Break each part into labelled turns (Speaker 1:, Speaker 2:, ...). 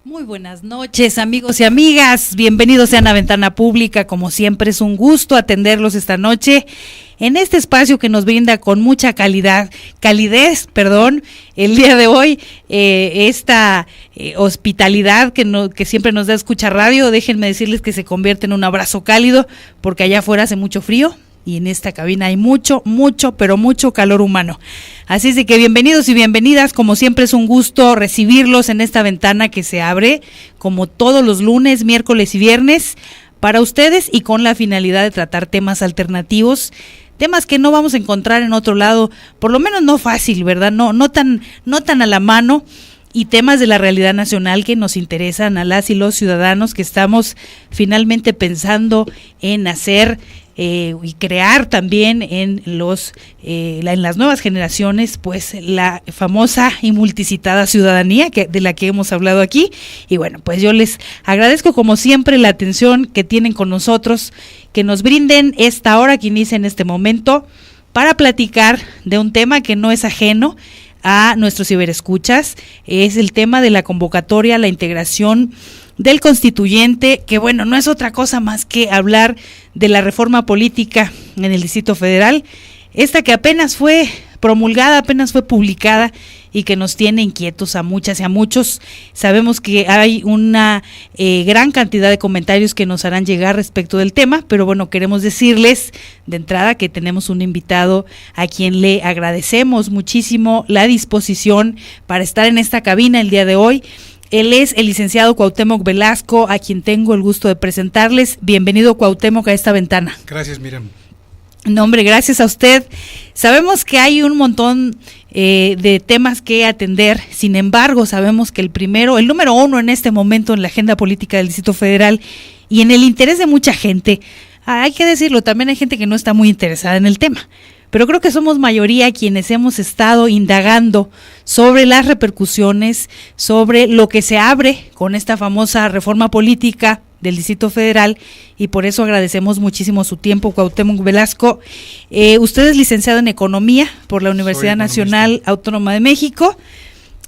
Speaker 1: Muy buenas noches, amigos y amigas, bienvenidos sean a Ventana Pública. Como siempre es un gusto atenderlos esta noche en este espacio que nos brinda con mucha calidez, el día de hoy, esta hospitalidad que siempre nos da Escucha Radio. Déjenme decirles que se convierte en un abrazo cálido, porque allá afuera hace mucho frío y en esta cabina hay mucho calor humano. Así es de que bienvenidos y bienvenidas, como siempre es un gusto recibirlos en esta ventana que se abre como todos los lunes, miércoles y viernes para ustedes, y con la finalidad de tratar temas alternativos, temas que no vamos a encontrar en otro lado, por lo menos no fácil, ¿verdad? No tan a la mano, y temas de la realidad nacional que nos interesan a las y los ciudadanos que estamos finalmente pensando en hacer y crear también en las nuevas generaciones, pues la famosa y multicitada ciudadanía de la que hemos hablado aquí. Y bueno, pues yo les agradezco como siempre la atención que tienen con nosotros, que nos brinden esta hora que inicia en este momento para platicar de un tema que no es ajeno a nuestros ciberescuchas. Es el tema de la convocatoria a la integración del constituyente, que bueno, no es otra cosa más que hablar de la reforma política en el Distrito Federal, esta que apenas fue promulgada, apenas fue publicada, y que nos tiene inquietos a muchas y a muchos. Sabemos que hay una gran cantidad de comentarios que nos harán llegar respecto del tema, pero bueno, queremos decirles de entrada que tenemos un invitado a quien le agradecemos muchísimo la disposición para estar en esta cabina el día de hoy. Él es el licenciado Cuauhtémoc Velasco, a quien tengo el gusto de presentarles. Bienvenido, Cuauhtémoc, a esta ventana.
Speaker 2: Gracias, Miriam.
Speaker 1: No, hombre, gracias a usted. Sabemos que hay un montón de temas que atender. Sin embargo, sabemos que el número uno en este momento en la agenda política del Distrito Federal y en el interés de mucha gente, hay que decirlo, también hay gente que no está muy interesada en el tema, pero creo que somos mayoría quienes hemos estado indagando sobre las repercusiones, sobre lo que se abre con esta famosa reforma política del Distrito Federal, y por eso agradecemos muchísimo su tiempo, Cuauhtémoc Velasco. Usted es licenciado en Economía por la Universidad Nacional Autónoma de México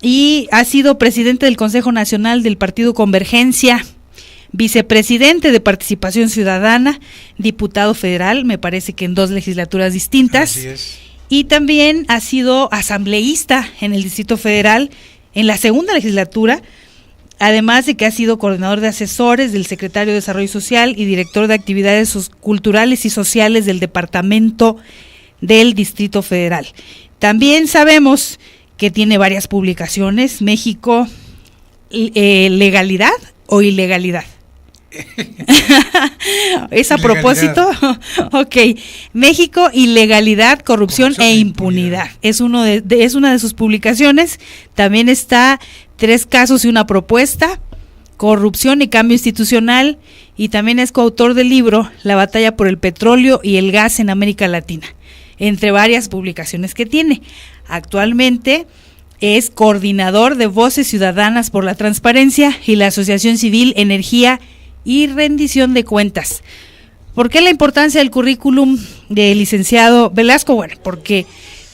Speaker 1: y ha sido presidente del Consejo Nacional del Partido Convergencia, vicepresidente de Participación Ciudadana, diputado federal, me parece que en 2 legislaturas distintas.
Speaker 2: Así es.
Speaker 1: Y también ha sido asambleísta en el Distrito Federal en la 2ª legislatura, además de que ha sido coordinador de asesores del secretario de Desarrollo Social y director de actividades culturales y sociales del Departamento del Distrito Federal. También sabemos que tiene varias publicaciones. México, ¿legalidad o ilegalidad? ¿Es a propósito? Ok. México, ilegalidad, corrupción e impunidad. Es una de sus publicaciones. También está 3 casos y una propuesta, corrupción y cambio institucional, y también es coautor del libro La batalla por el petróleo y el gas en América Latina, entre varias publicaciones que tiene. Actualmente es coordinador de Voces Ciudadanas por la Transparencia y la Asociación Civil Energía y Rendición de Cuentas. ¿Por qué la importancia del currículum del licenciado Velasco? Bueno, porque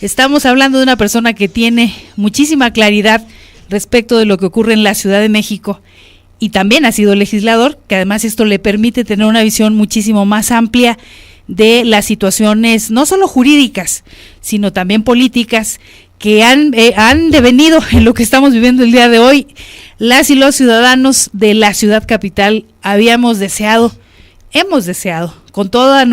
Speaker 1: estamos hablando de una persona que tiene muchísima claridad respecto de lo que ocurre en la Ciudad de México, y también ha sido legislador, que además esto le permite tener una visión muchísimo más amplia de las situaciones, no solo jurídicas, sino también políticas, que han devenido en lo que estamos viviendo el día de hoy. Las y los ciudadanos de la ciudad capital hemos deseado con todo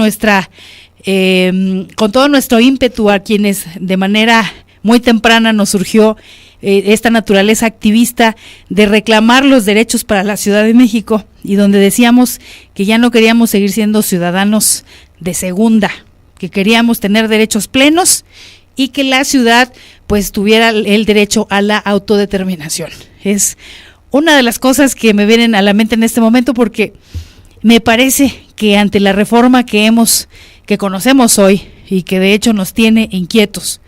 Speaker 1: nuestro ímpetu, a quienes de manera muy temprana nos surgió esta naturaleza activista de reclamar los derechos para la Ciudad de México, y donde decíamos que ya no queríamos seguir siendo ciudadanos de segunda, que queríamos tener derechos plenos y que la ciudad pues tuviera el derecho a la autodeterminación. Es una de las cosas que me vienen a la mente en este momento, porque me parece que ante la reforma que conocemos hoy y que de hecho nos tiene inquietos,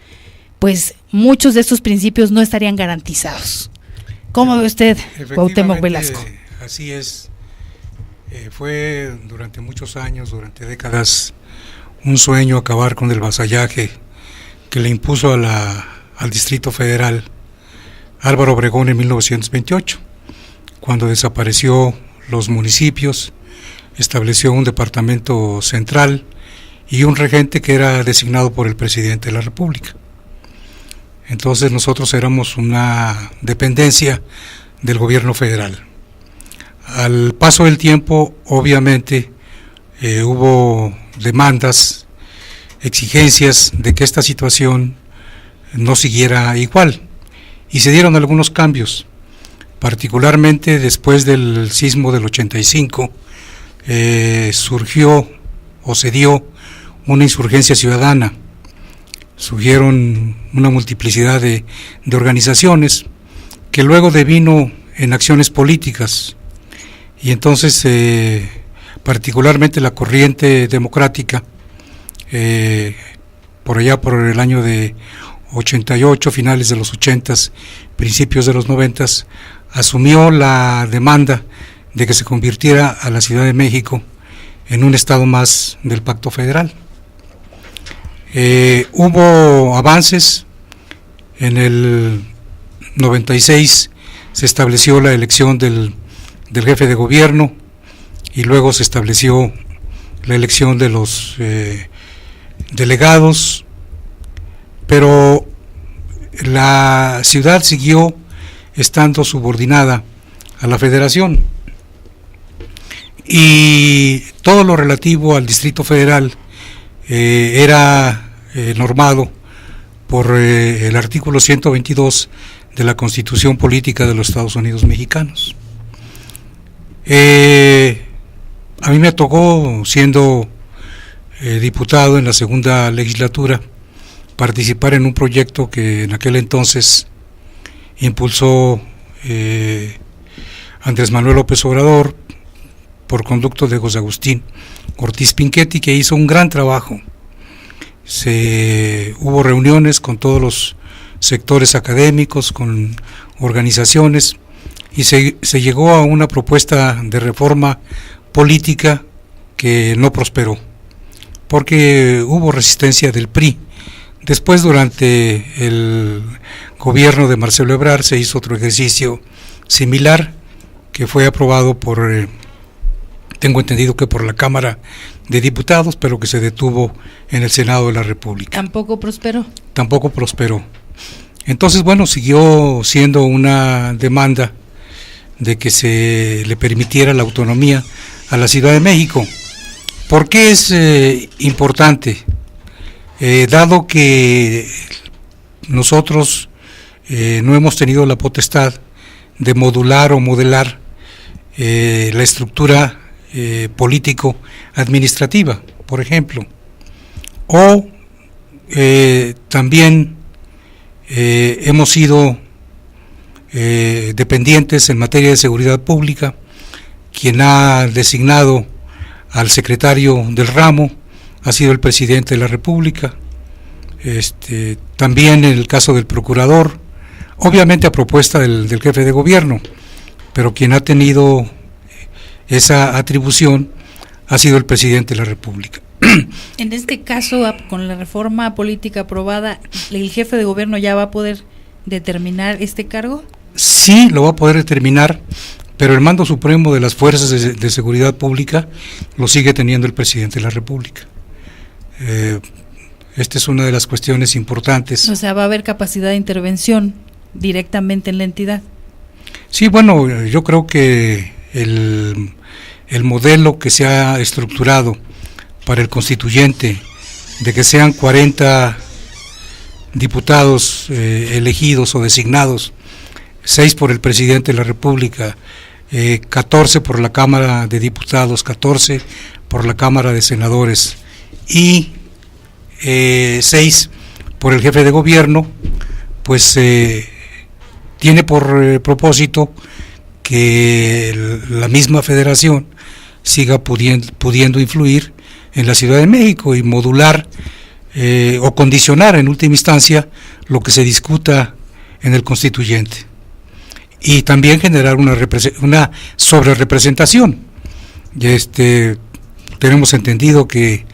Speaker 1: pues muchos de estos principios no estarían garantizados. ¿Cómo ve usted, Cuauhtémoc Velasco?
Speaker 2: Así es. Fue durante muchos años, durante décadas, un sueño acabar con el vasallaje que le impuso al Distrito Federal Álvaro Obregón en 1928, cuando desapareció los municipios, estableció un departamento central y un regente que era designado por el presidente de la República. Entonces nosotros éramos una dependencia del gobierno federal. Al paso del tiempo, obviamente, hubo demandas, exigencias de que esta situación no siguiera igual, y se dieron algunos cambios, particularmente después del sismo del 85, surgió o se dio una insurgencia ciudadana. Surgieron una multiplicidad de organizaciones que luego devino en acciones políticas, y entonces particularmente la corriente democrática, por allá por el año de 88, finales de los 80s, principios de los 90s, asumió la demanda de que se convirtiera a la Ciudad de México en un estado más del Pacto Federal. Hubo avances. En el 96 se estableció la elección del jefe de gobierno, y luego se estableció la elección de los delegados, pero la ciudad siguió estando subordinada a la federación, y todo lo relativo al Distrito Federal era normado por el artículo 122 de la Constitución Política de los Estados Unidos Mexicanos. A mí me tocó, siendo diputado en la segunda legislatura, participar en un proyecto que en aquel entonces impulsó Andrés Manuel López Obrador, por conducto de José Agustín Ortiz Pinchetti, que hizo un gran trabajo. Hubo reuniones con todos los sectores académicos, con organizaciones, y se llegó a una propuesta de reforma política que no prosperó, porque hubo resistencia del PRI. Después, durante el gobierno de Marcelo Ebrard, se hizo otro ejercicio similar, que fue aprobado por, tengo entendido que por la Cámara de Diputados, pero que se detuvo en el Senado de la República.
Speaker 1: ¿Tampoco prosperó? Tampoco prosperó.
Speaker 2: Entonces, bueno, siguió siendo una demanda de que se le permitiera la autonomía a la Ciudad de México. ¿Por qué es importante? Dado que nosotros no hemos tenido la potestad de modular o modelar la estructura político-administrativa, por ejemplo, o también hemos sido dependientes en materia de seguridad pública. Quien ha designado al secretario del ramo ha sido el presidente de la República. También en el caso del procurador, obviamente a propuesta del jefe de gobierno, pero quien ha tenido esa atribución ha sido el presidente de la República.
Speaker 1: En este caso, con la reforma política aprobada, ¿el jefe de gobierno ya va a poder determinar este cargo?
Speaker 2: Sí, lo va a poder determinar, pero el mando supremo de las fuerzas de seguridad pública lo sigue teniendo el presidente de la República. Esta es una de las cuestiones importantes.
Speaker 1: O sea, va a haber capacidad de intervención directamente en la entidad.
Speaker 2: Sí, bueno, yo creo que el modelo que se ha estructurado para el constituyente, de que sean 40 diputados elegidos o designados, 6 por el presidente de la República, 14 por la Cámara de Diputados, 14 por la Cámara de Senadores y 6 por el jefe de gobierno, pues tiene por propósito que la misma federación siga pudiendo influir en la Ciudad de México y modular o condicionar en última instancia lo que se discuta en el constituyente, y también generar una sobrerepresentación. Tenemos entendido que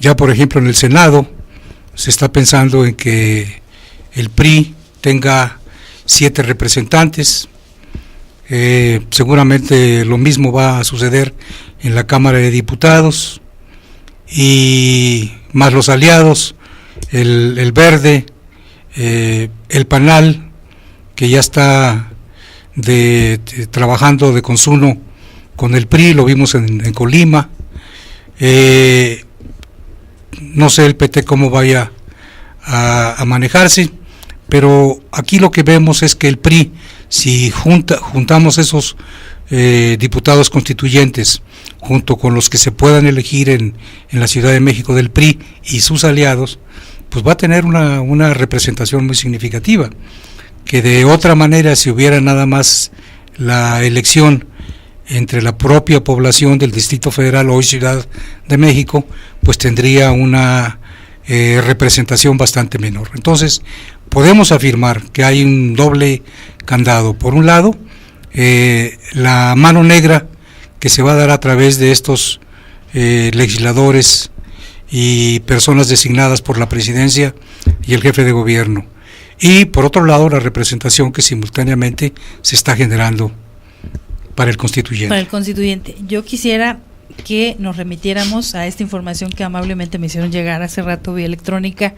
Speaker 2: ya, por ejemplo, en el Senado se está pensando en que el PRI tenga 7 representantes, Seguramente lo mismo va a suceder en la Cámara de Diputados, y más los aliados, el Verde, el PANAL, que ya está trabajando de consuno con el PRI, lo vimos en Colima. No sé el PT cómo vaya a manejarse, pero aquí lo que vemos es que el PRI, si juntamos esos diputados constituyentes junto con los que se puedan elegir en la Ciudad de México del PRI y sus aliados, pues va a tener una representación muy significativa, que de otra manera, si hubiera nada más la elección entre la propia población del Distrito Federal, hoy Ciudad de México, pues tendría una representación bastante menor. Entonces, podemos afirmar que hay un doble candado. Por un lado, la mano negra que se va a dar a través de estos legisladores y personas designadas por la presidencia y el jefe de gobierno. Y por otro lado, la representación que simultáneamente se está generando para el constituyente.
Speaker 1: Para el constituyente. Yo quisiera que nos remitiéramos a esta información que amablemente me hicieron llegar hace rato vía electrónica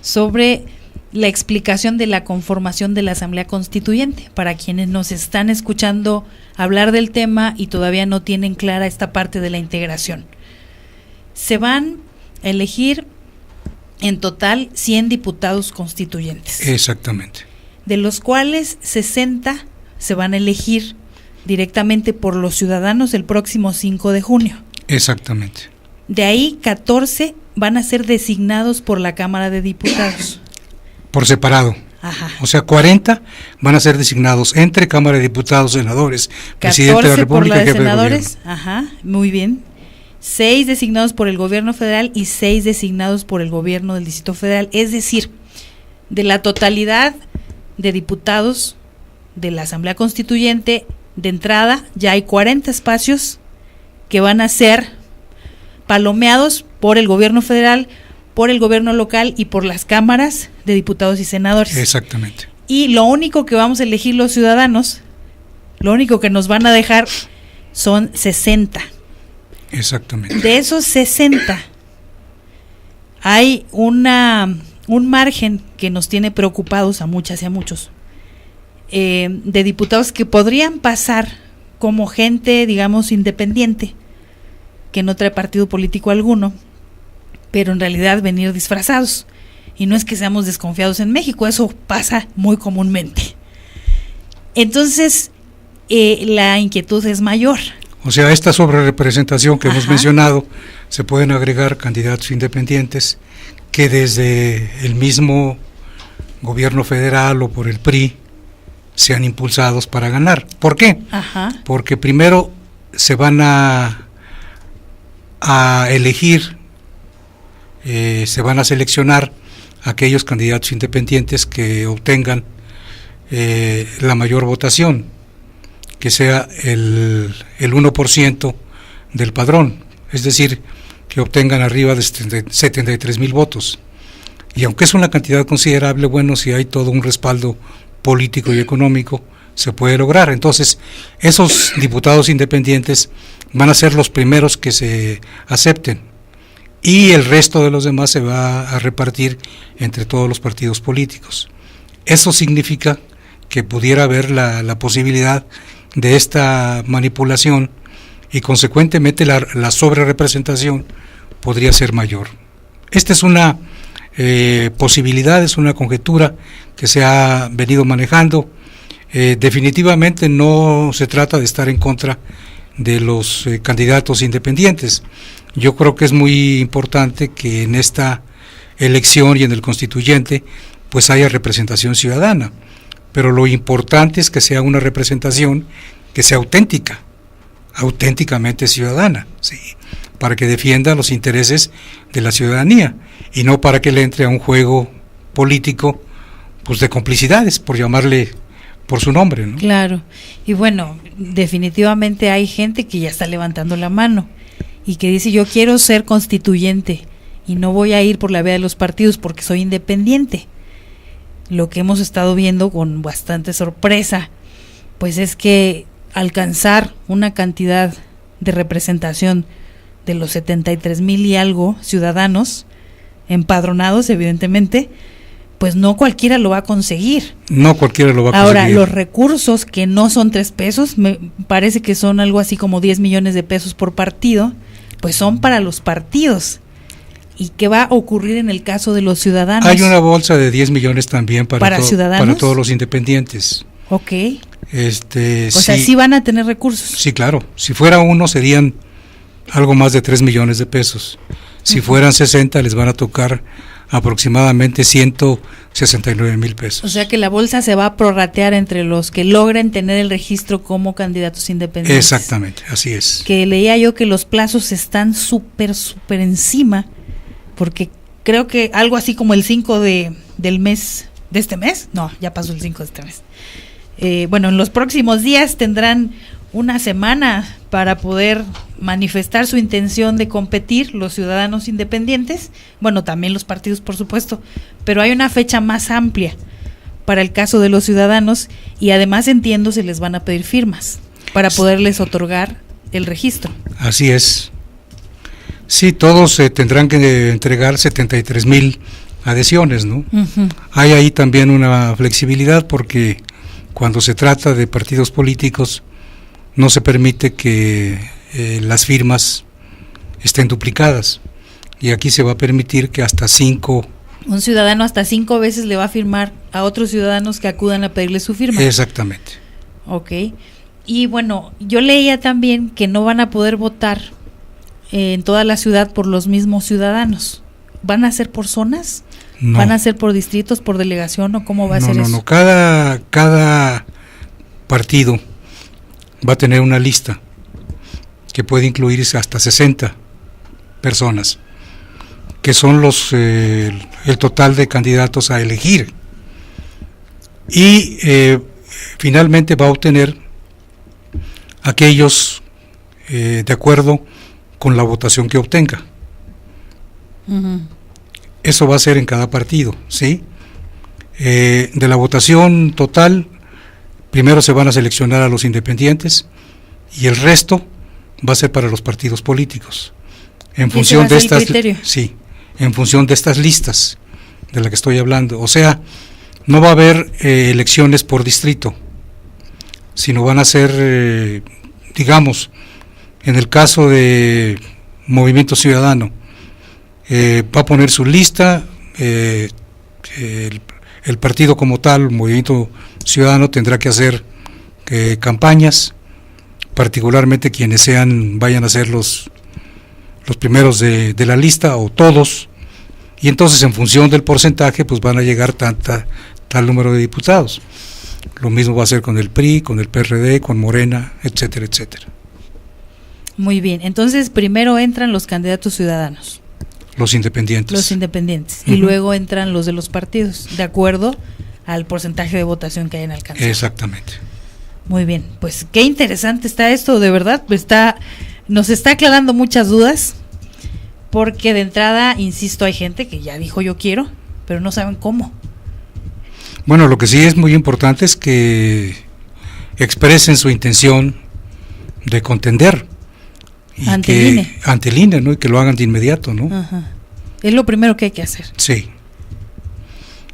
Speaker 1: sobre la explicación de la conformación de la Asamblea Constituyente, para quienes nos están escuchando hablar del tema y todavía no tienen clara esta parte de la integración. Se van a elegir en total 100 diputados constituyentes.
Speaker 2: Exactamente.
Speaker 1: De los cuales 60 se van a elegir directamente por los ciudadanos el próximo 5 de junio.
Speaker 2: Exactamente.
Speaker 1: De ahí 14 van a ser designados por la Cámara de Diputados.
Speaker 2: Por separado.
Speaker 1: Ajá.
Speaker 2: O sea, 40 van a ser designados entre Cámara de Diputados, senadores, presidente de la República,
Speaker 1: por la de
Speaker 2: jefe
Speaker 1: senadores,
Speaker 2: de gobierno.
Speaker 1: ajá, muy bien. 6 designados por el gobierno federal y 6 designados por el gobierno del Distrito Federal. Es decir, de la totalidad de diputados de la Asamblea Constituyente, de entrada ya hay 40 espacios que van a ser palomeados por el gobierno federal, por el gobierno local y por las cámaras de diputados y senadores.
Speaker 2: Exactamente.
Speaker 1: Y lo único que vamos a elegir los ciudadanos, lo único que nos van a dejar son 60.
Speaker 2: Exactamente.
Speaker 1: De esos 60 hay un margen que nos tiene preocupados a muchas y a muchos, de diputados que podrían pasar como gente, digamos, independiente, que no trae partido político alguno, pero en realidad venir disfrazados. Y no es que seamos desconfiados en México, eso pasa muy comúnmente. Entonces, la inquietud es mayor.
Speaker 2: O sea, a esta sobrerepresentación que
Speaker 1: Ajá.
Speaker 2: hemos mencionado, se pueden agregar candidatos independientes que desde el mismo gobierno federal o por el PRI sean impulsados para ganar. ¿Por qué?
Speaker 1: Ajá.
Speaker 2: Porque primero se van a elegir, se van a seleccionar aquellos candidatos independientes que obtengan la mayor votación, que sea el 1% del padrón, es decir, que obtengan arriba de 73,000 votos. Y aunque es una cantidad considerable, bueno, si hay todo un respaldo político y económico, se puede lograr. Entonces, esos diputados independientes van a ser los primeros que se acepten, y el resto de los demás se va a repartir entre todos los partidos políticos. Eso significa que pudiera haber la posibilidad de esta manipulación, y consecuentemente la sobrerepresentación podría ser mayor. Esta es una posibilidad, es una conjetura que se ha venido manejando. Definitivamente no se trata de estar en contra de los candidatos independientes. Yo creo que es muy importante que en esta elección y en el constituyente pues haya representación ciudadana, pero lo importante es que sea una representación que sea auténtica, auténticamente ciudadana, ¿sí?, para que defienda los intereses de la ciudadanía y no para que le entre a un juego político pues de complicidades, por llamarle por su nombre, ¿no?
Speaker 1: Claro, y bueno, definitivamente hay gente que ya está levantando la mano y que dice: yo quiero ser constituyente y no voy a ir por la vía de los partidos porque soy independiente. Lo que hemos estado viendo con bastante sorpresa pues es que alcanzar una cantidad de representación de los 73,000 y algo ciudadanos empadronados, evidentemente, pues no cualquiera lo va a conseguir.
Speaker 2: No cualquiera lo va a conseguir.
Speaker 1: Ahora, los recursos que no son 3 pesos, me parece que son algo así como 10 millones de pesos por partido, pues son para los partidos. ¿Y qué va a ocurrir en el caso de los ciudadanos?
Speaker 2: Hay una bolsa de 10 millones también para todos los independientes.
Speaker 1: Ok.
Speaker 2: O
Speaker 1: sea, sí van a tener recursos.
Speaker 2: Sí, claro. Si fuera uno serían algo más de 3 millones de pesos. Si fueran 60 les van a tocar aproximadamente 169,000 pesos.
Speaker 1: O sea que la bolsa se va a prorratear entre los que logren tener el registro como candidatos independientes.
Speaker 2: Exactamente, así es.
Speaker 1: Que leía yo que los plazos están súper encima, porque creo que algo así como el 5 del mes, de este mes, no, ya pasó el 5 de este mes. Bueno, en los próximos días tendrán una semana para poder manifestar su intención de competir los ciudadanos independientes, bueno, también los partidos por supuesto, pero hay una fecha más amplia para el caso de los ciudadanos y además entiendo se les van a pedir firmas para poderles otorgar el registro.
Speaker 2: Así es. Sí, todos tendrán que entregar 73,000 adhesiones, ¿no? Uh-huh. Hay ahí también una flexibilidad porque cuando se trata de partidos políticos no se permite que las firmas estén duplicadas y aquí se va a permitir que hasta 5.
Speaker 1: Un ciudadano hasta 5 veces le va a firmar a otros ciudadanos que acudan a pedirle su firma.
Speaker 2: Exactamente.
Speaker 1: Ok. Y bueno, yo leía también que no van a poder votar en toda la ciudad por los mismos ciudadanos. ¿Van a ser por zonas?
Speaker 2: No.
Speaker 1: ¿Van a ser por distritos, por delegación o cómo va a ser eso?
Speaker 2: No, cada partido va a tener una lista que puede incluir hasta 60 personas, que son el total de candidatos a elegir. Y finalmente va a obtener aquellos de acuerdo con la votación que obtenga. Uh-huh. Eso va a ser en cada partido, ¿sí? De la votación total, primero se van a seleccionar a los independientes y el resto va a ser para los partidos políticos. En función de estas, sí, en función de estas listas de las que estoy hablando. O sea, no va a haber elecciones por distrito, sino van a ser, digamos, en el caso de Movimiento Ciudadano, va a poner su lista, el partido como tal, Movimiento Ciudadano, tendrá que hacer campañas, particularmente quienes vayan a ser los primeros de la lista o todos, y entonces en función del porcentaje pues van a llegar tal número de diputados. Lo mismo va a ser con el PRI, con el PRD, con Morena, etcétera, etcétera.
Speaker 1: Muy bien, entonces primero entran los candidatos ciudadanos.
Speaker 2: Los independientes.
Speaker 1: Uh-huh. Y luego entran los de los partidos, de acuerdo al porcentaje de votación que hayan alcanzado.
Speaker 2: Exactamente.
Speaker 1: Muy bien, pues qué interesante está esto, de verdad, nos está aclarando muchas dudas, porque de entrada, insisto, hay gente que ya dijo yo quiero, pero no saben cómo.
Speaker 2: Bueno, lo que sí es muy importante es que expresen su intención de contender. Y ante el INE, ¿no? Y que lo hagan de inmediato, ¿no?
Speaker 1: Ajá. Es lo primero que hay que hacer.
Speaker 2: Sí.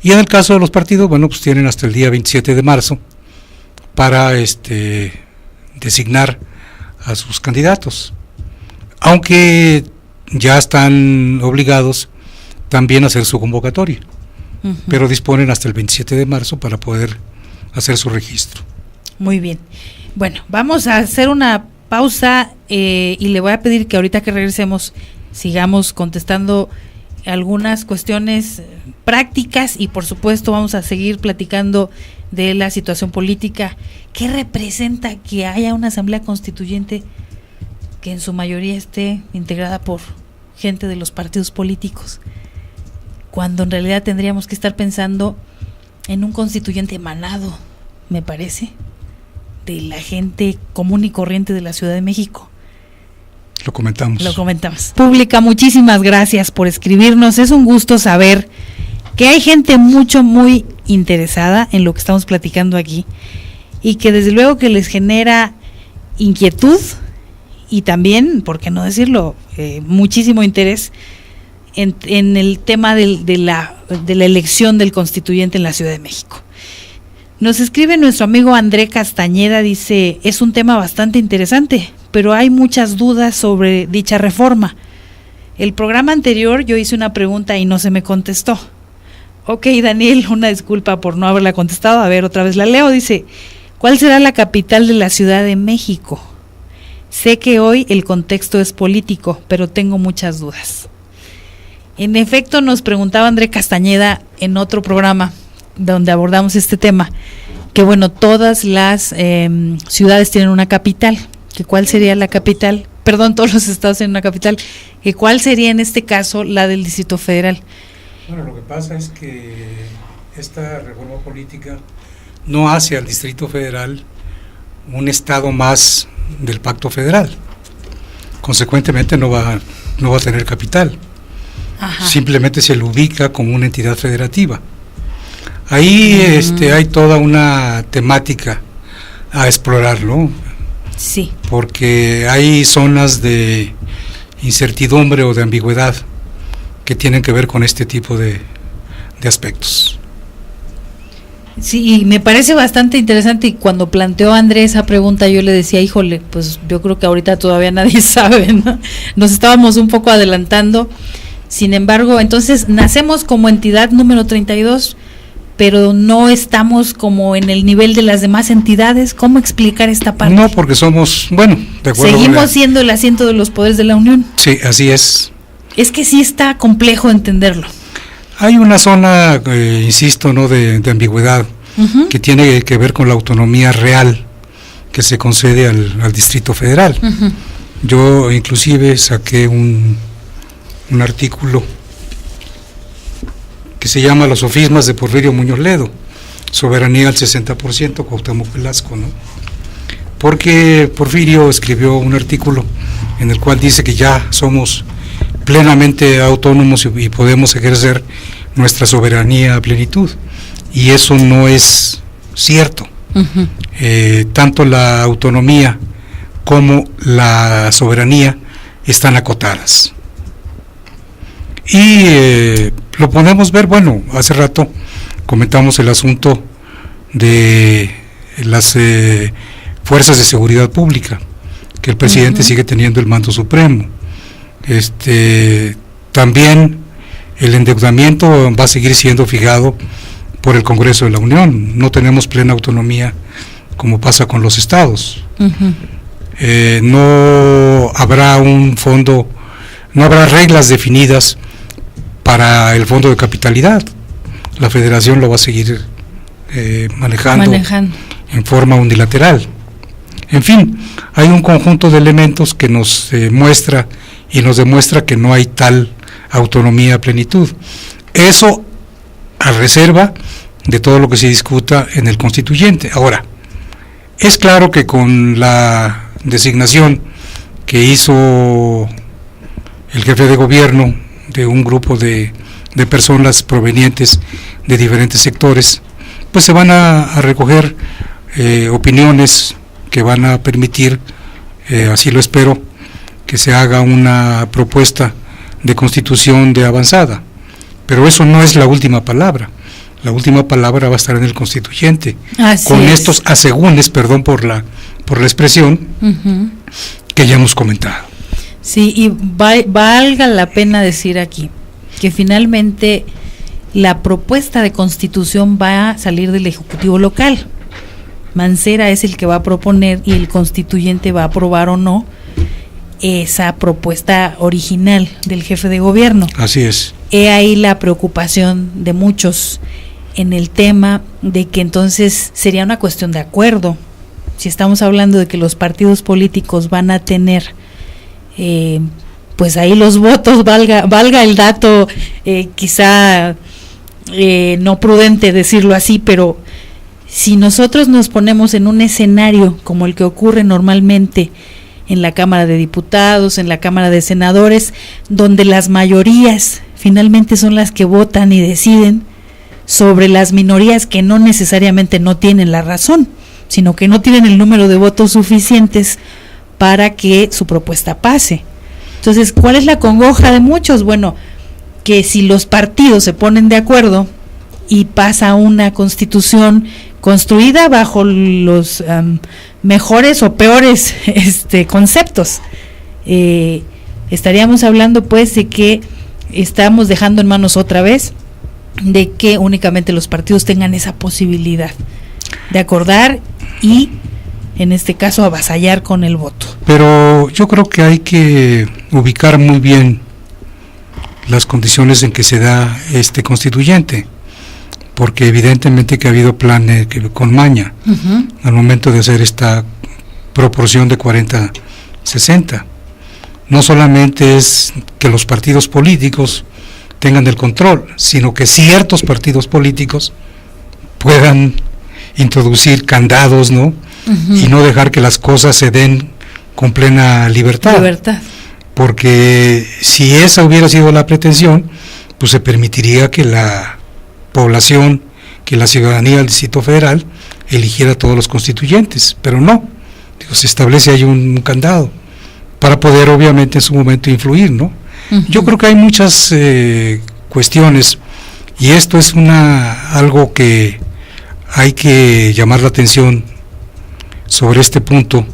Speaker 2: Y en el caso de los partidos, bueno, pues tienen hasta el día 27 de marzo para designar a sus candidatos. Aunque ya están obligados también a hacer su convocatoria. Uh-huh. Pero disponen hasta el 27 de marzo para poder hacer su registro.
Speaker 1: Muy bien. Bueno, vamos a hacer una pausa y le voy a pedir que ahorita que regresemos sigamos contestando algunas cuestiones prácticas y por supuesto vamos a seguir platicando de la situación política. ¿Qué representa que haya una asamblea constituyente que en su mayoría esté integrada por gente de los partidos políticos, cuando en realidad tendríamos que estar pensando en un constituyente emanado, me parece, de la gente común y corriente de la Ciudad de México?
Speaker 2: Lo comentamos.
Speaker 1: Pública, muchísimas gracias por escribirnos. Es un gusto saber que hay gente muy interesada en lo que estamos platicando aquí y que desde luego que les genera inquietud y también, por qué no decirlo, muchísimo interés en el tema de la elección del constituyente en la Ciudad de México. Nos escribe nuestro amigo André Castañeda, dice, es un tema bastante interesante, pero hay muchas dudas sobre dicha reforma. El programa anterior yo hice una pregunta y no se me contestó. Ok, Daniel, una disculpa por no haberla contestado, a ver, otra vez la leo, dice, ¿cuál será la capital de la Ciudad de México? Sé que hoy el contexto es político, pero tengo muchas dudas. En efecto, nos preguntaba André Castañeda en otro programa donde abordamos este tema, que bueno, todas las ciudades tienen una capital, que cuál sería la capital, perdón, todos los estados tienen una capital, que cuál sería en este caso la del Distrito Federal.
Speaker 2: Bueno, lo que pasa es que esta reforma política no hace al Distrito Federal un estado más del Pacto Federal, consecuentemente no va a tener capital. Ajá. Simplemente se lo ubica como una entidad federativa. Ahí hay toda una temática a explorar, ¿no?
Speaker 1: Sí. Porque
Speaker 2: hay zonas de incertidumbre o de ambigüedad que tienen que ver con este tipo de aspectos.
Speaker 1: Sí, y me parece bastante interesante, y cuando planteó Andrés esa pregunta yo le decía, híjole, pues yo creo que ahorita todavía nadie sabe, ¿no? Nos estábamos un poco adelantando. Sin embargo, entonces nacemos como entidad número 32, pero no estamos como en el nivel de las demás entidades. ¿Cómo explicar esta parte?
Speaker 2: No, porque somos, bueno, de acuerdo.
Speaker 1: Seguimos siendo el asiento de los poderes de la Unión.
Speaker 2: Sí, así es.
Speaker 1: Es que sí está complejo entenderlo.
Speaker 2: Hay una zona, insisto, ¿no?, de ambigüedad, uh-huh, que tiene que ver con la autonomía real que se concede al Distrito Federal. Uh-huh. Yo inclusive saqué un artículo que se llama Los sofismas de Porfirio Muñoz Ledo, soberanía al 60%, Cuauhtémoc Velasco, ¿no? Porque Porfirio escribió un artículo en el cual dice que ya somos plenamente autónomos y podemos ejercer nuestra soberanía a plenitud, y eso no es cierto. Uh-huh. Tanto la autonomía como la soberanía están acotadas. Y lo podemos ver, bueno, hace rato comentamos el asunto de las fuerzas de seguridad pública, que el presidente uh-huh sigue teniendo el mando supremo. También el endeudamiento va a seguir siendo fijado por el Congreso de la Unión. No tenemos plena autonomía como pasa con los estados. Uh-huh. No habrá un fondo, no habrá reglas definidas para el fondo de capitalidad. La federación lo va a seguir manejando en forma unilateral. En fin, hay un conjunto de elementos que nos muestra y nos demuestra que no hay tal autonomía a plenitud. Eso a reserva de todo lo que se discuta en el constituyente. Ahora, es claro que con la designación que hizo el jefe de gobierno de un grupo de personas provenientes de diferentes sectores, pues se van a recoger opiniones que van a permitir, así lo espero, que se haga una propuesta de constitución de avanzada. Pero eso no es la última palabra. La última palabra va a estar en el constituyente. Así con es. Estos asegúnes, perdón por la expresión, uh-huh, que ya hemos comentado.
Speaker 1: Sí, y valga la pena decir aquí que finalmente la propuesta de constitución va a salir del Ejecutivo local. Mancera es el que va a proponer y el constituyente va a aprobar o no esa propuesta original del jefe de gobierno.
Speaker 2: Así es.
Speaker 1: He ahí la preocupación de muchos en el tema de que entonces sería una cuestión de acuerdo. Si estamos hablando de que los partidos políticos van a tener pues ahí los votos, valga el dato, quizá no prudente decirlo así, pero si nosotros nos ponemos en un escenario como el que ocurre normalmente en la Cámara de Diputados, en la Cámara de Senadores, donde las mayorías finalmente son las que votan y deciden sobre las minorías que no necesariamente no tienen la razón, sino que no tienen el número de votos suficientes para que su propuesta pase. Entonces, ¿cuál es la congoja de muchos? Bueno, que si los partidos se ponen de acuerdo y pasa una constitución construida bajo los mejores o peores conceptos, estaríamos hablando pues de que estamos dejando en manos otra vez de que únicamente los partidos tengan esa posibilidad de acordar y en este caso avasallar con el voto.
Speaker 2: Pero yo creo que hay que ubicar muy bien las condiciones en que se da este constituyente, porque evidentemente que ha habido planes con maña al momento de hacer esta proporción de 40-60. No solamente es que los partidos políticos tengan el control, sino que ciertos partidos políticos puedan introducir candados, ¿no? Y no dejar que las cosas se den con plena libertad. Porque si esa hubiera sido la pretensión, pues se permitiría que la población, que la ciudadanía del Distrito Federal eligiera a todos los constituyentes, pero no, se establece ahí un candado para poder obviamente en su momento influir, ¿no? Yo creo que hay muchas cuestiones y esto es algo que hay que llamar la atención sobre este punto.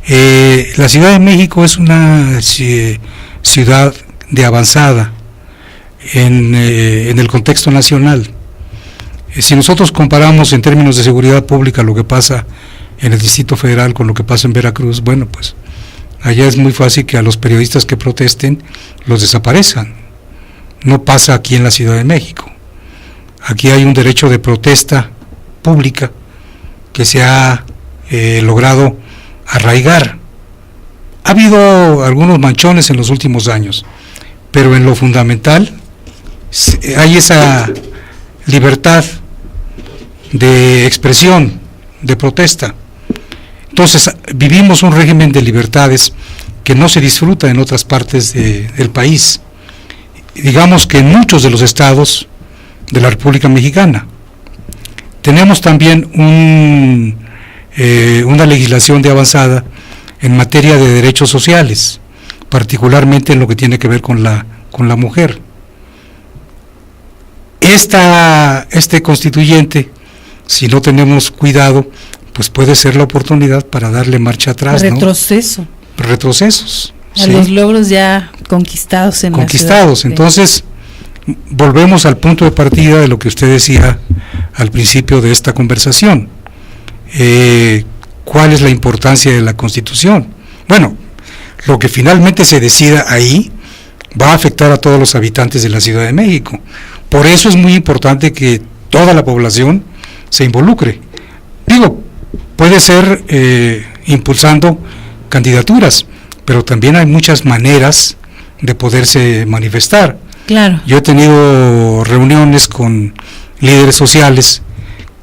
Speaker 2: La Ciudad de México es una ciudad de avanzada en el contexto nacional. Si nosotros comparamos en términos de seguridad pública lo que pasa en el Distrito Federal con lo que pasa en Veracruz, bueno, pues allá es muy fácil que a los periodistas que protesten los desaparezcan. No pasa aquí en la Ciudad de México. Aquí hay un derecho de protesta pública que se ha logrado arraigar. Ha habido algunos manchones en los últimos años, pero en lo fundamental hay esa libertad de expresión, de protesta. Entonces vivimos un régimen de libertades que no se disfruta en otras partes del país. Digamos que en muchos de los estados de la República Mexicana tenemos también una legislación de avanzada en materia de derechos sociales, particularmente en lo que tiene que ver con la mujer. Este constituyente, si no tenemos cuidado, pues puede ser la oportunidad para darle marcha atrás,
Speaker 1: retroceso,
Speaker 2: ¿no? Retrocesos
Speaker 1: a los logros ya conquistados en la ciudad.
Speaker 2: Entonces volvemos al punto de partida de lo que usted decía al principio de esta conversación. ¿Cuál es la importancia de la Constitución? Bueno, lo que finalmente se decida ahí va a afectar a todos los habitantes de la Ciudad de México. Por eso es muy importante que toda la población se involucre. Digo, puede ser impulsando candidaturas, pero también hay muchas maneras de poderse manifestar.
Speaker 1: Claro.
Speaker 2: Yo he tenido reuniones con líderes sociales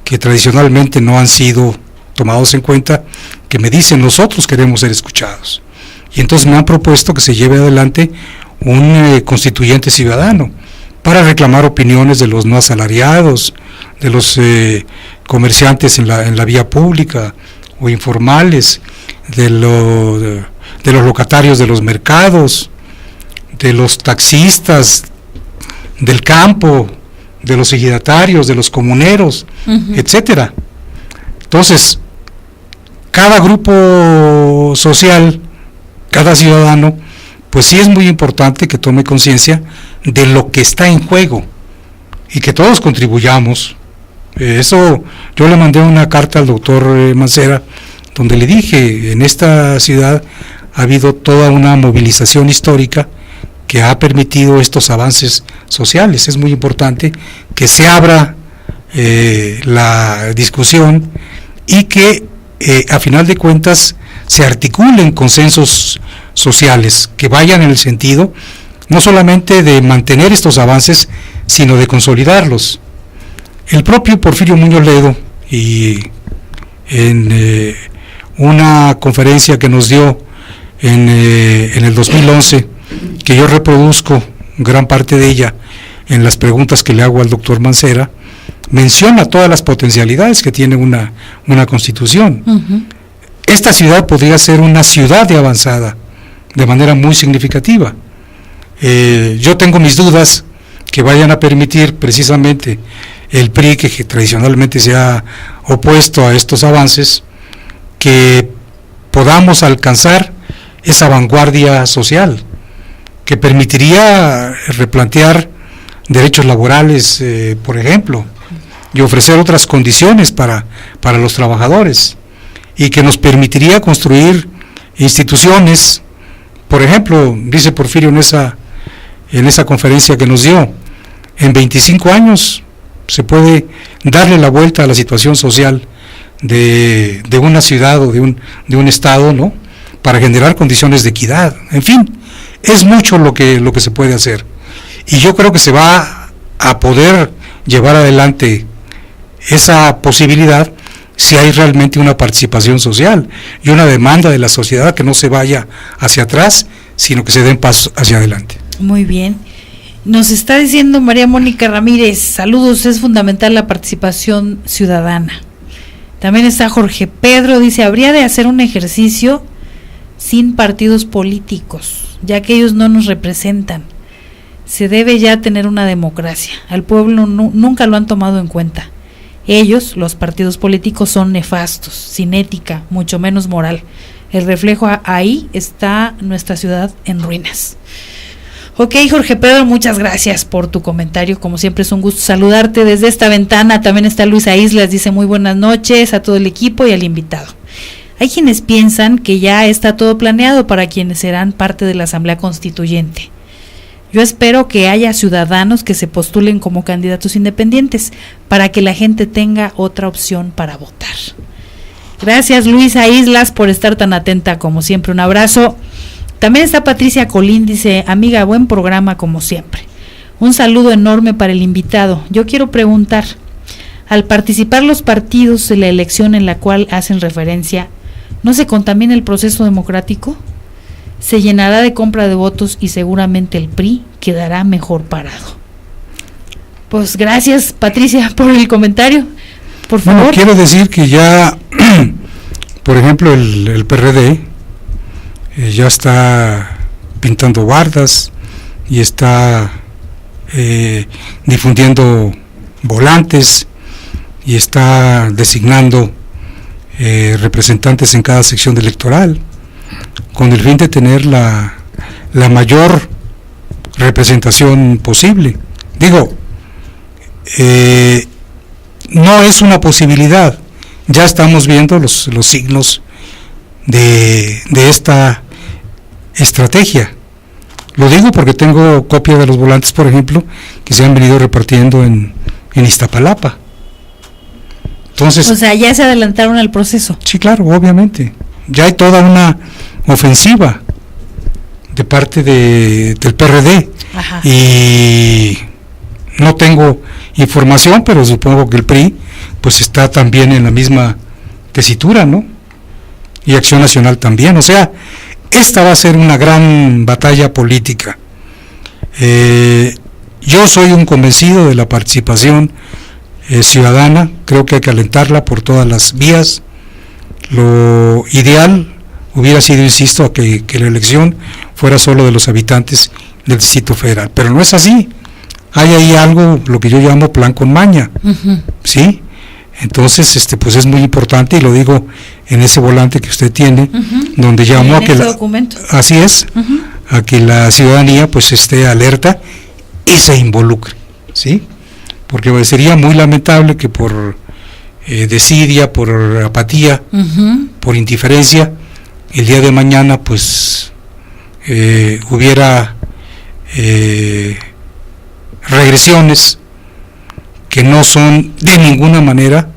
Speaker 2: que tradicionalmente no han sido tomados en cuenta, que me dicen nosotros queremos ser escuchados. Y entonces me han propuesto que se lleve adelante un constituyente ciudadano para reclamar opiniones de los no asalariados, de los comerciantes en la vía pública o informales, de los locatarios de los mercados, de los taxistas, del campo, de los ejidatarios, de los comuneros, etcétera. Entonces, cada grupo social, cada ciudadano, pues sí es muy importante que tome conciencia de lo que está en juego y que todos contribuyamos. Eso, yo le mandé una carta al doctor Mancera, donde le dije, en esta ciudad ha habido toda una movilización histórica que ha permitido estos avances sociales. Es muy importante que se abra la discusión y que a final de cuentas se articulen consensos sociales que vayan en el sentido no solamente de mantener estos avances, sino de consolidarlos. El propio Porfirio Muñoz Ledo, y en una conferencia que nos dio en el 2011, que yo reproduzco gran parte de ella en las preguntas que le hago al doctor Mancera, menciona todas las potencialidades que tiene una constitución.
Speaker 1: Ujú.
Speaker 2: Esta ciudad podría ser una ciudad de avanzada de manera muy significativa. Yo tengo mis dudas que vayan a permitir precisamente el PRI, que tradicionalmente se ha opuesto a estos avances, que podamos alcanzar esa vanguardia social que permitiría replantear derechos laborales, por ejemplo, y ofrecer otras condiciones para los trabajadores, y que nos permitiría construir instituciones. Por ejemplo, dice Porfirio en esa conferencia que nos dio, en 25 años se puede darle la vuelta a la situación social de una ciudad o de un estado, ¿no?, para generar condiciones de equidad. En fin, es mucho lo que se puede hacer, y yo creo que se va a poder llevar adelante esa posibilidad si hay realmente una participación social y una demanda de la sociedad que no se vaya hacia atrás, sino que se den pasos hacia adelante.
Speaker 1: Muy bien. Nos está diciendo María Mónica Ramírez, saludos, es fundamental la participación ciudadana. También está Jorge Pedro, dice, habría de hacer un ejercicio sin partidos políticos, ya que ellos no nos representan. Se debe ya tener una democracia. Al pueblo nunca lo han tomado en cuenta. Ellos, los partidos políticos, son nefastos, sin ética, mucho menos moral. El reflejo ahí está nuestra ciudad en ruinas. Ok, Jorge Pedro, muchas gracias por tu comentario. Como siempre es un gusto saludarte desde esta ventana. También está Luisa Islas, dice muy buenas noches a todo el equipo y al invitado. Hay quienes piensan que ya está todo planeado para quienes serán parte de la Asamblea Constituyente. Yo espero que haya ciudadanos que se postulen como candidatos independientes para que la gente tenga otra opción para votar. Gracias, Luisa Islas, por estar tan atenta como siempre. Un abrazo. También está Patricia Colín, dice, amiga, buen programa como siempre. Un saludo enorme para el invitado. Yo quiero preguntar, al participar los partidos en la elección en la cual hacen referencia, ¿no se contamina el proceso democrático? Se llenará de compra de votos y seguramente el PRI quedará mejor parado. Pues gracias, Patricia, por el comentario. Por favor.
Speaker 2: Bueno, quiero decir que ya, por ejemplo, el PRD ya está pintando bardas y está difundiendo volantes y está designando representantes en cada sección electoral, con el fin de tener la mayor representación posible. Digo, no es una posibilidad, ya estamos viendo los signos de esta estrategia. Lo digo porque tengo copia de los volantes, por ejemplo, que se han venido repartiendo en Iztapalapa. Entonces,
Speaker 1: o sea, ya se adelantaron al proceso.
Speaker 2: Sí, claro, obviamente. Ya hay toda una ofensiva de parte del PRD.
Speaker 1: Ajá.
Speaker 2: Y no tengo información, pero supongo que el PRI pues está también en la misma tesitura, ¿no? Y Acción Nacional también. O sea, esta va a ser una gran batalla política. Yo soy un convencido de la participación ciudadana. Creo que hay que alentarla por todas las vías. Lo ideal hubiera sido, insisto, que la elección fuera solo de los habitantes del Distrito Federal, pero no es así. Hay ahí algo, lo que yo llamo plan con maña.
Speaker 1: Uh-huh.
Speaker 2: ¿Sí? Entonces, pues es muy importante, y lo digo en ese volante que usted tiene,
Speaker 1: uh-huh,
Speaker 2: donde llamo a que así es, uh-huh, a que la ciudadanía pues esté alerta y se involucre, ¿sí? Porque sería muy lamentable que por desidia, por apatía, uh-huh, por indiferencia, el día de mañana pues hubiera regresiones que no son de ninguna manera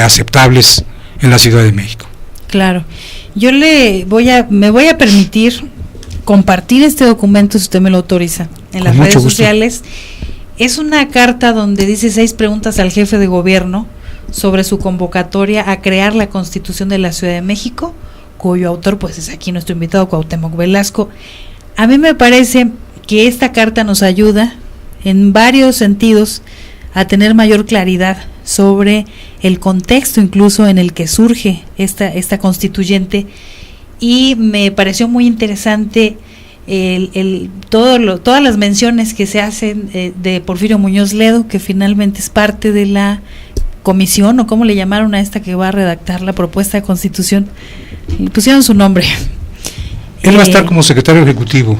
Speaker 2: aceptables en la Ciudad de México.
Speaker 1: Claro. Yo me voy a permitir compartir este documento, si usted me lo autoriza, en las redes sociales. Es una carta donde dice 6 preguntas al jefe de gobierno sobre su convocatoria a crear la Constitución de la Ciudad de México, cuyo autor pues es aquí nuestro invitado Cuauhtémoc Velasco. A mí me parece que esta carta nos ayuda en varios sentidos a tener mayor claridad sobre el contexto incluso en el que surge esta constituyente, y me pareció muy interesante todas las menciones que se hacen de Porfirio Muñoz Ledo, que finalmente es parte de la comisión, o cómo le llamaron a esta que va a redactar la propuesta de constitución, le pusieron su nombre.
Speaker 2: Él va a estar como secretario ejecutivo.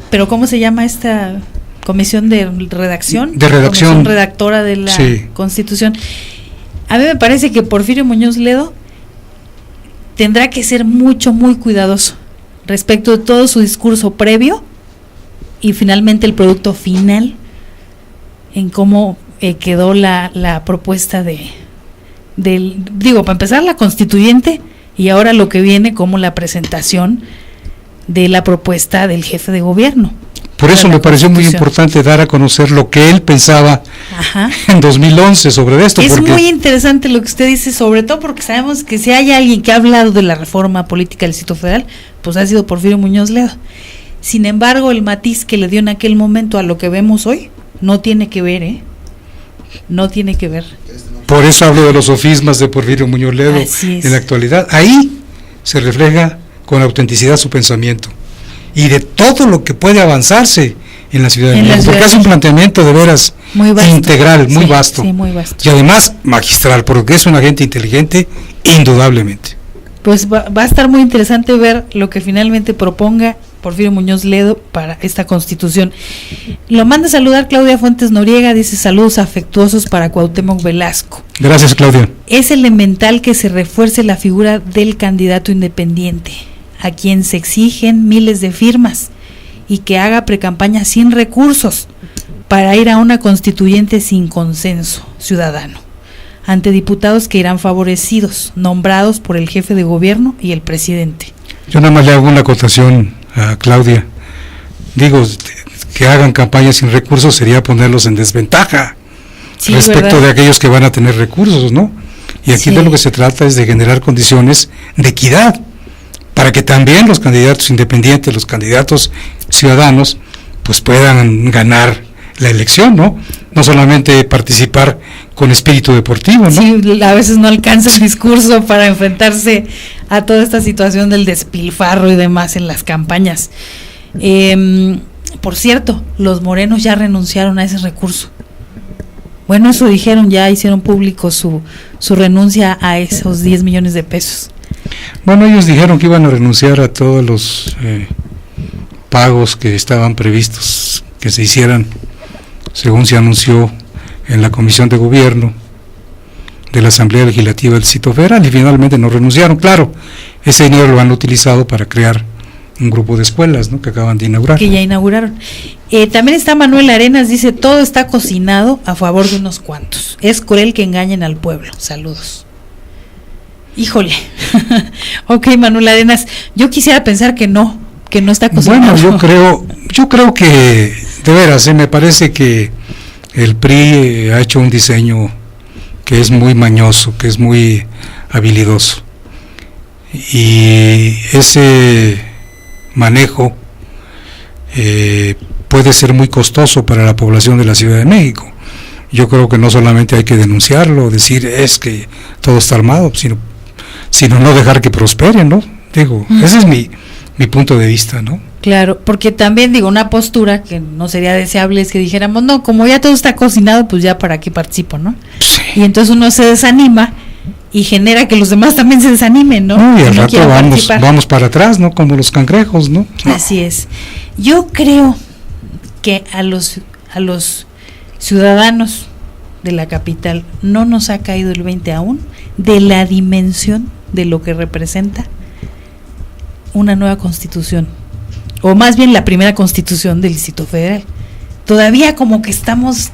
Speaker 1: Pero ¿cómo se llama esta comisión de redacción?
Speaker 2: De redacción.
Speaker 1: Comisión redactora de la Constitución. A mí me parece que Porfirio Muñoz Ledo tendrá que ser muy cuidadoso respecto de todo su discurso previo y finalmente el producto final, en cómo quedó la propuesta para empezar, la constituyente, y ahora lo que viene como la presentación de la propuesta del jefe de gobierno.
Speaker 2: Por eso me pareció muy importante dar a conocer lo que él pensaba en 2011 sobre esto.
Speaker 1: Es muy interesante lo que usted dice, sobre todo porque sabemos que si hay alguien que ha hablado de la reforma política del Distrito Federal, pues ha sido Porfirio Muñoz Ledo. Sin embargo, el matiz que le dio en aquel momento a lo que vemos hoy no tiene que ver, no tiene que ver.
Speaker 2: Por eso hablo de los sofismas de Porfirio Muñoz Ledo en la actualidad. Ahí se refleja con autenticidad su pensamiento y de todo lo que puede avanzarse en la ciudad de México, porque hace un planteamiento de veras muy vasto, integral, muy vasto,
Speaker 1: muy vasto,
Speaker 2: y además magistral, porque es una gente inteligente, indudablemente.
Speaker 1: Pues va a estar muy interesante ver lo que finalmente proponga Porfirio Muñoz Ledo para esta constitución. Lo manda a saludar Claudia Fuentes Noriega, dice saludos afectuosos para Cuauhtémoc Velasco.
Speaker 2: Gracias, Claudia.
Speaker 1: Es elemental que se refuerce la figura del candidato independiente, a quien se exigen miles de firmas, y que haga precampaña sin recursos para ir a una constituyente sin consenso ciudadano, ante diputados que irán favorecidos, nombrados por el jefe de gobierno y el presidente.
Speaker 2: Yo nada más le hago una acotación a Claudia. Digo, que hagan campaña sin recursos sería ponerlos en desventaja respecto de aquellos que van a tener recursos, ¿no? Y aquí de lo que se trata es de generar condiciones de equidad, para que también los candidatos independientes, los candidatos ciudadanos, pues puedan ganar la elección, ¿no? No solamente participar con espíritu deportivo, ¿no?
Speaker 1: Sí, a veces no alcanza el discurso para enfrentarse a toda esta situación del despilfarro y demás en las campañas. Por cierto, los morenos ya renunciaron a ese recurso. Bueno, eso dijeron, ya hicieron público su renuncia a esos 10 millones de pesos.
Speaker 2: Bueno, ellos dijeron que iban a renunciar a todos los pagos que estaban previstos que se hicieran, según se anunció en la Comisión de Gobierno de la Asamblea Legislativa del Distrito Federal, y finalmente no renunciaron. Claro, ese dinero lo han utilizado para crear un grupo de escuelas, ¿no?, que acaban de inaugurar.
Speaker 1: Que ya inauguraron. También está Manuel Arenas, dice, todo está cocinado a favor de unos cuantos. Es cruel que engañen al pueblo. Saludos. Híjole. Ok, Manuel Arenas, yo quisiera pensar que no está cocinado.
Speaker 2: Bueno, yo creo que, de veras, me parece que el PRI ha hecho un diseño que es muy mañoso, que es muy habilidoso, y ese manejo puede ser muy costoso para la población de la Ciudad de México. Yo creo que no solamente hay que denunciarlo, decir es que todo está armado, sino no dejar que prospere, ¿no? Digo, ese es mi punto de vista, ¿no?
Speaker 1: Claro, porque también digo, una postura que no sería deseable es que dijéramos, no, como ya todo está cocinado, pues ya para qué participo, ¿no?
Speaker 2: Sí.
Speaker 1: Y entonces uno se desanima y genera que los demás también se desanimen, ¿no?
Speaker 2: Y al rato vamos para atrás, ¿no? Como los cangrejos, ¿no?
Speaker 1: Así es. Yo creo que a los ciudadanos de la capital no nos ha caído el 20 aún de la dimensión de lo que representa una nueva constitución, o más bien la primera constitución del Distrito Federal. Todavía como que estamos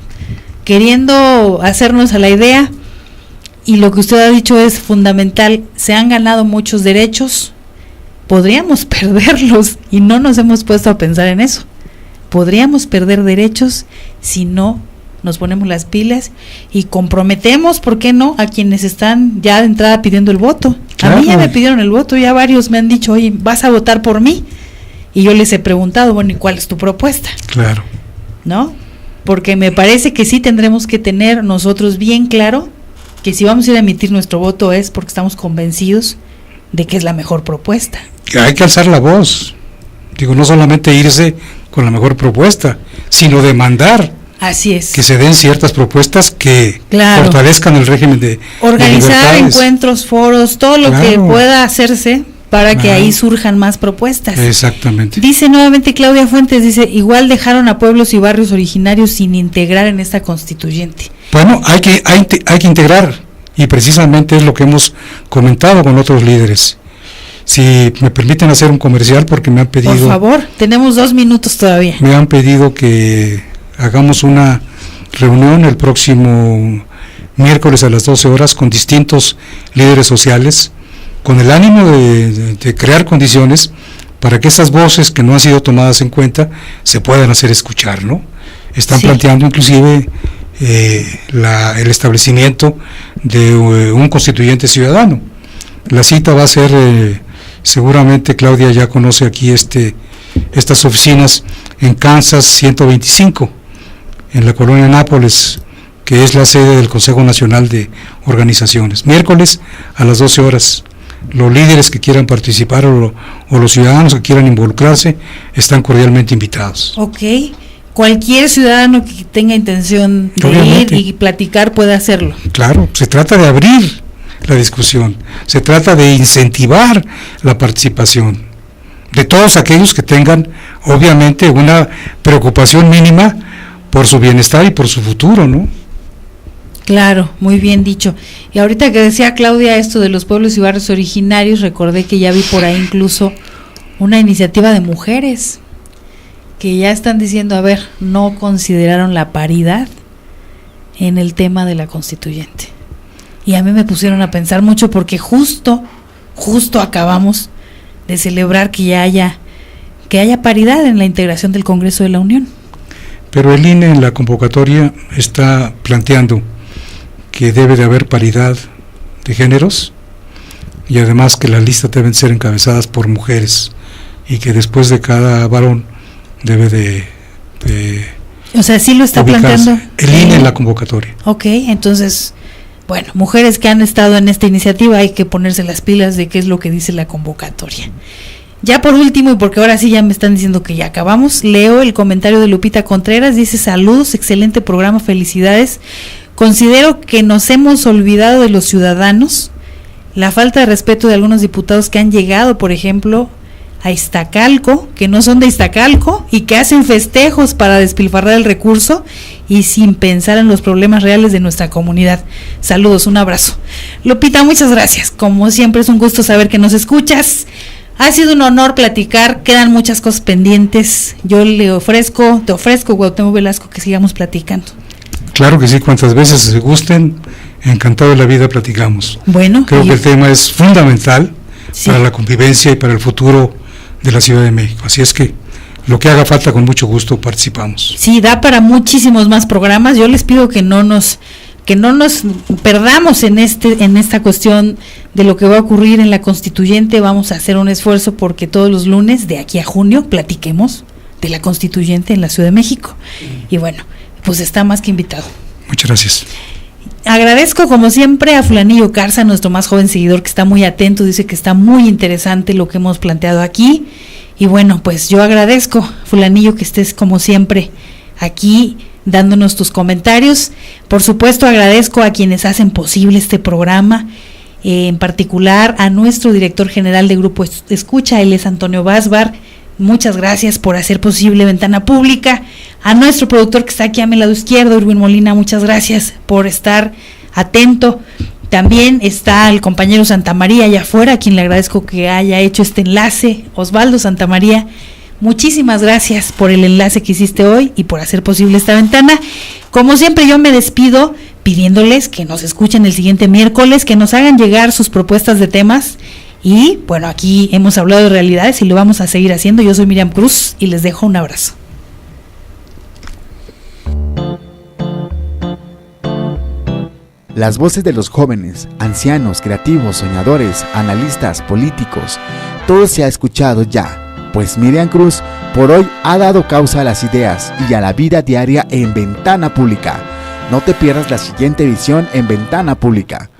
Speaker 1: queriendo hacernos a la idea, y lo que usted ha dicho es fundamental. Se han ganado muchos derechos, podríamos perderlos y no nos hemos puesto a pensar en eso. Podríamos perder derechos si no nos ponemos las pilas y comprometemos, ¿por qué no?, a quienes están ya de entrada pidiendo el voto. Claro. A mí ya me pidieron el voto, ya varios me han dicho, oye, ¿vas a votar por mí? Y yo les he preguntado, bueno, ¿y cuál es tu propuesta?
Speaker 2: Claro.
Speaker 1: ¿No? porque me parece que sí tendremos que tener nosotros bien claro que si vamos a ir a emitir nuestro voto es porque estamos convencidos de que es la mejor propuesta.
Speaker 2: Hay que alzar la voz, digo, no solamente irse con la mejor propuesta, sino demandar.
Speaker 1: Así es.
Speaker 2: Que se den ciertas propuestas que fortalezcan el régimen de
Speaker 1: organizar encuentros, foros, todo lo que pueda hacerse para que ahí surjan más propuestas.
Speaker 2: Exactamente.
Speaker 1: Dice nuevamente Claudia Fuentes, dice, igual dejaron a pueblos y barrios originarios sin integrar en esta constituyente.
Speaker 2: Bueno, hay que integrar, y precisamente es lo que hemos comentado con otros líderes. Si me permiten hacer un comercial, porque me han pedido...
Speaker 1: Por favor, tenemos 2 minutos todavía.
Speaker 2: Me han pedido que hagamos una reunión el próximo miércoles a las 12 horas con distintos líderes sociales, con el ánimo de crear condiciones para que esas voces que no han sido tomadas en cuenta se puedan hacer escuchar, ¿no? Están planteando inclusive el establecimiento de un constituyente ciudadano. La cita va a ser, seguramente Claudia ya conoce aquí estas oficinas en Kansas 125, en la colonia Nápoles, que es la sede del Consejo Nacional de Organizaciones. Miércoles a las 12 horas. Los líderes que quieran participar o los ciudadanos que quieran involucrarse están cordialmente invitados.
Speaker 1: Ok, cualquier ciudadano que tenga intención de ir y platicar puede hacerlo.
Speaker 2: Claro, se trata de abrir la discusión, se trata de incentivar la participación de todos aquellos que tengan obviamente una preocupación mínima por su bienestar y por su futuro, ¿no?
Speaker 1: Claro, muy bien dicho. Y ahorita que decía Claudia esto de los pueblos y barrios originarios, recordé que ya vi por ahí incluso una iniciativa de mujeres que ya están diciendo, a ver, no consideraron la paridad en el tema de la constituyente. Y a mí me pusieron a pensar mucho porque justo acabamos de celebrar que haya paridad en la integración del Congreso de la Unión.
Speaker 2: Pero el INE en la convocatoria está planteando que debe de haber paridad de géneros y además que las listas deben ser encabezadas por mujeres y que después de cada varón debe de
Speaker 1: o sea, sí lo está
Speaker 2: ubicarse.
Speaker 1: planteando
Speaker 2: El INE en la convocatoria.
Speaker 1: Ok, entonces, bueno, mujeres que han estado en esta iniciativa hay que ponerse las pilas de qué es lo que dice la convocatoria. Ya por último, y porque ahora sí ya me están diciendo que ya acabamos, leo el comentario de Lupita Contreras, dice: saludos, excelente programa, felicidades. Considero que nos hemos olvidado de los ciudadanos, la falta de respeto de algunos diputados que han llegado, por ejemplo, a Iztacalco, que no son de Iztacalco y que hacen festejos para despilfarrar el recurso y sin pensar en los problemas reales de nuestra comunidad. Saludos, un abrazo. Lupita, muchas gracias. Como siempre es un gusto saber que nos escuchas. Ha sido un honor platicar, quedan muchas cosas pendientes. Yo te ofrezco, Cuauhtémoc Velasco, que sigamos platicando. Claro que sí, cuantas veces se gusten, encantado de la vida platicamos. Bueno, creo que el tema es fundamental para la convivencia y para el futuro de la Ciudad de México. Así es que lo que haga falta, con mucho gusto participamos. Sí, da para muchísimos más programas. Yo les pido que no nos perdamos en esta cuestión de lo que va a ocurrir en la Constituyente. Vamos a hacer un esfuerzo porque todos los lunes de aquí a junio platiquemos de la Constituyente en la Ciudad de México. Y bueno, pues está más que invitado. Muchas gracias. Agradezco como siempre a Fulanillo Carza, nuestro más joven seguidor, que está muy atento, dice que está muy interesante lo que hemos planteado aquí. Y bueno, pues yo agradezco, Fulanillo, que estés como siempre aquí dándonos tus comentarios. Por supuesto, agradezco a quienes hacen posible este programa, en particular a nuestro director general de Grupo Escucha, él es Antonio Basbar. Muchas gracias por hacer posible Ventana Pública. A nuestro productor que está aquí a mi lado izquierdo, Irwin Molina, muchas gracias por estar atento. También está el compañero Santamaría allá afuera, a quien le agradezco que haya hecho este enlace, Osvaldo Santamaría. Muchísimas gracias por el enlace que hiciste hoy y por hacer posible esta ventana. Como siempre, yo me despido pidiéndoles que nos escuchen el siguiente miércoles, que nos hagan llegar sus propuestas de temas. Y bueno, aquí hemos hablado de realidades y lo vamos a seguir haciendo. Yo soy Miriam Cruz y les dejo un abrazo.
Speaker 3: Las voces de los jóvenes, ancianos, creativos, soñadores, analistas, políticos, todo se ha escuchado ya, pues Miriam Cruz por hoy ha dado causa a las ideas y a la vida diaria en Ventana Pública. No te pierdas la siguiente edición en Ventana Pública.